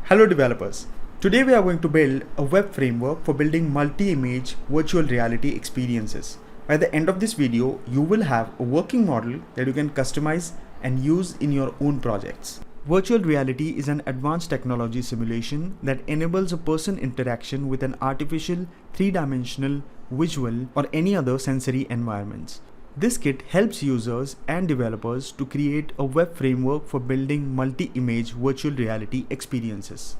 Hello developers. Today we are going to build a web framework for building multi-image virtual reality experiences. By the end of this video, you will have a working model that you can customize and use in your own projects. Virtual reality is an advanced technology simulation that enables a person interaction with an artificial, three-dimensional, visual, or any other sensory environments. This kit helps users and developers to create a web framework for building multi-image virtual reality experiences.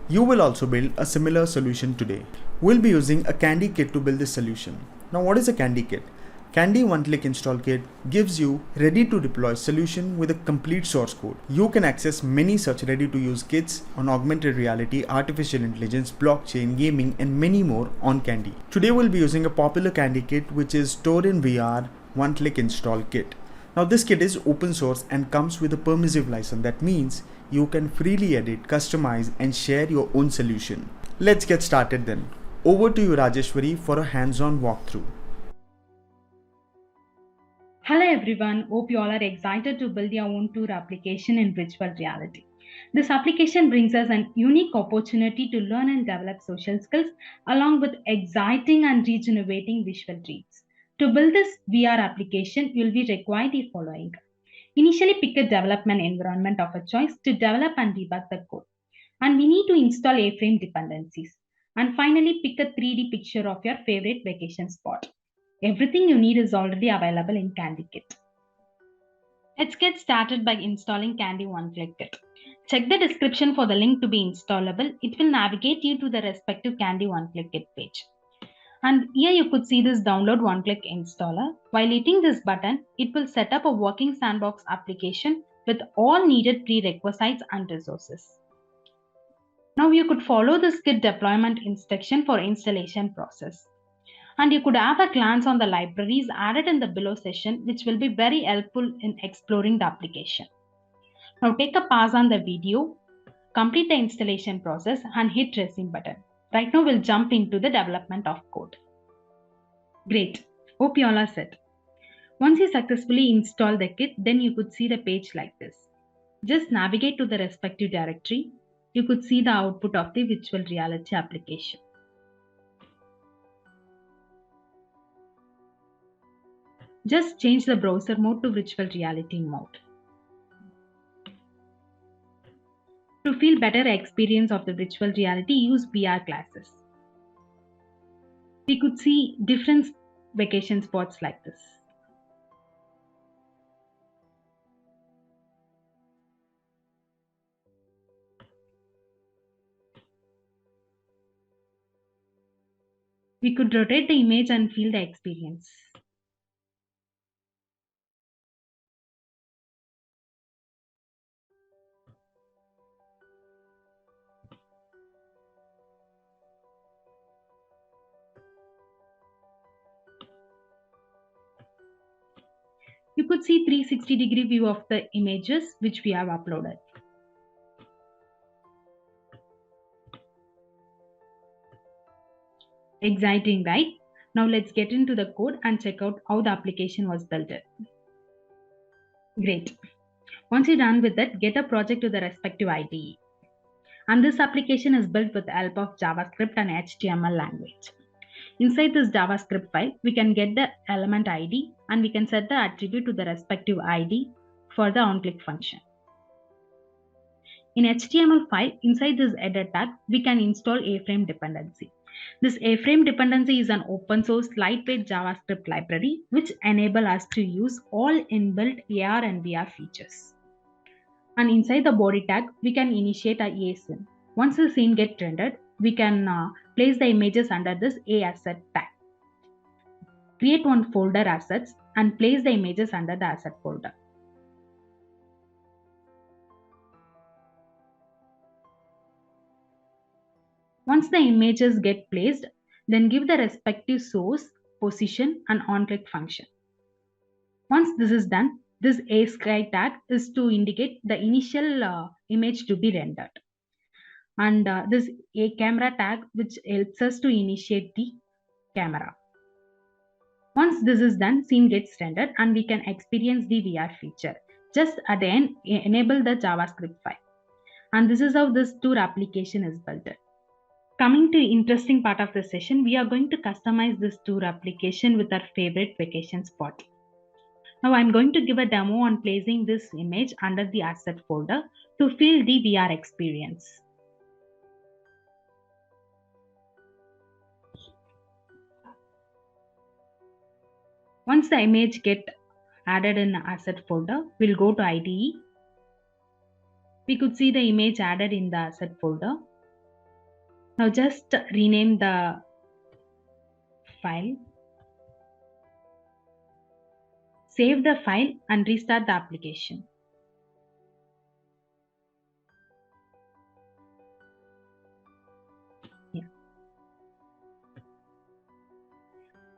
You will also build a similar solution today. We'll be using a Kandi kit to build this solution. Now what is a Kandi kit? Kandi one-click install kit gives you ready-to-deploy solution with a complete source code. You can access many such ready-to-use kits on augmented reality, artificial intelligence, blockchain, gaming, and many more on Kandi. Today we'll be using a popular Kandi kit which is Store in VR one-click install kit. Now this kit is open source and comes with a permissive license. That means you can freely edit, customize, and share your own solution. Let's get started then. Over to you, Rajeshwari, for a hands-on walkthrough. Hello everyone, hope you all are excited to build your own tour application in virtual reality. This application brings us an unique opportunity to learn and develop social skills along with exciting and regenerating visual treats. To build this VR application, you will be required the following. Initially, pick a development environment of a choice to develop and debug the code. And we need to install A-frame dependencies. And finally, pick a 3D picture of your favorite vacation spot. Everything you need is already available in Kandi Kit. Let's get started by installing Kandi one-click kit. Check the description for the link to be installable. It will navigate you to the respective Kandi one-click kit page. And here you could see this download one-click installer. While hitting this button, it will set up a working sandbox application with all needed prerequisites and resources. Now you could follow the Git deployment instruction for installation process. And you could have a glance on the libraries added in the below session, which will be very helpful in exploring the application. Now take a pause on the video, complete the installation process and hit resume button. Right now we'll jump into the development of code. Great, hope you all are set. Once you successfully install the kit, then you could see the page like this. Just navigate to the respective directory. You could see the output of the virtual reality application. Just change the browser mode to virtual reality mode. To feel better experience of the virtual reality, use VR glasses. We could see different vacation spots like this. We could rotate the image and feel the experience. You could see 360-degree view of the images which we have uploaded. Exciting, right? Now let's get into the code and check out how the application was built. Great. Once you're done with that, get a project to the respective IDE. And this application is built with the help of JavaScript and HTML language. Inside this JavaScript file, we can get the element ID and we can set the attribute to the respective ID for the onClick function. In HTML file, inside this header tag, we can install A-frame dependency. This A-frame dependency is an open source lightweight JavaScript library which enable us to use all inbuilt AR and VR features. And inside the body tag, we can initiate a scene. Once the scene gets rendered, we can place the images under this asset tag. Create one folder assets and place the images under the asset folder. Once the images get placed, then give the respective source, position and onClick function. Once this is done, this asky tag is to indicate the initial image to be rendered. And this a camera tag which helps us to initiate the camera. Once this is done, scene gets rendered and we can experience the VR feature. Just at the end, enable the JavaScript file. And this is how this tour application is built. Coming to interesting part of the session, we are going to customize this tour application with our favorite vacation spot. Now I'm going to give a demo on placing this image under the asset folder to feel the VR experience. Once the image get added in the asset folder, we'll go to IDE. We could see the image added in the asset folder. Now just rename the file, save the file and restart the application. Yeah.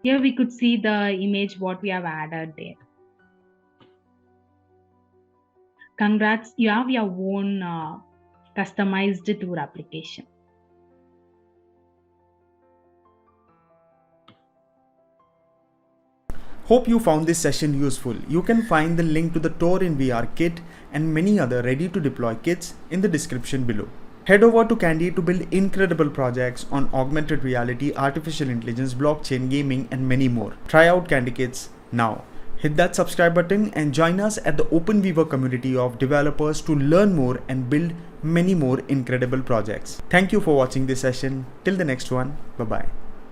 Here we could see the image what we have added there. Congrats, you have your own customized tour application. Hope you found this session useful. You can find the link to the Tour in VR kit and many other ready to deploy kits in the description below. Head over to Kandi to build incredible projects on augmented reality, artificial intelligence, blockchain, gaming and many more. Try out Kandi kits now. Hit that subscribe button and join us at the OpenViewer community of developers to learn more and build many more incredible projects. Thank you for watching this session. Till the next one, bye bye.